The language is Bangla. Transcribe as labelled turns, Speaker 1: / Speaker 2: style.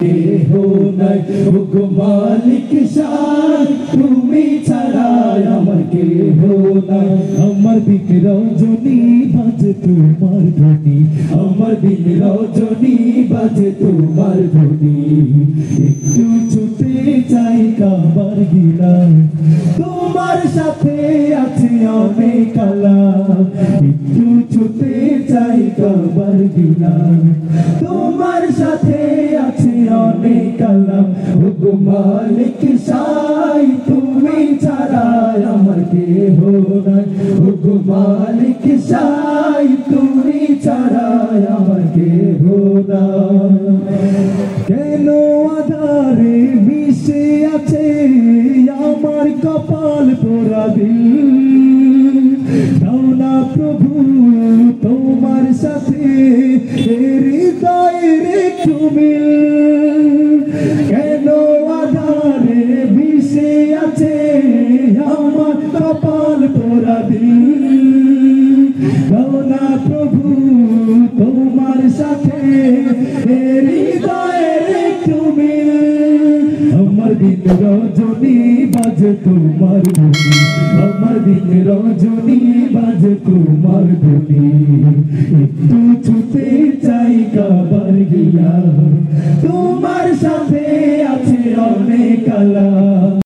Speaker 1: हो নাই গো মালিক শান তুমি ছাড়া আমার কেহ নাই। আমার দিন রজনী বাজে তোমার ধ্বনি, আমার দিন রজনী বাজে তোমার ধ্বনি। একটু ছুটে যাই কাবার গিলাম, তোমার সাথে আছে অনেক আলাপ। একটু ছুটে যাই কাবার গিলাম, তোমার সাথে আছে অনেক আলাপ। গো মালিক সাই তুমি ছাড়া আমার কেহ নাই, গো মালিক সাই তুমি ছাড়া আমার কেহ নাই। কেন আধারে মিশে আছে আমার কপাল পোড়া দিল, দাও না প্রভু তোমার সাথে হৃদয়ের একটু মিল। কেন আধারে মিশে আছে আমার কপাল পোড়া দিল, দাও না প্রভু তোমার সাথে হৃদয়ের একটু মিল। আমার দিন রজনী বাজে তোমার ধ্বনি, আমার দিন রজনী বাজে তোমার ধ্বনি। একটু ছুটে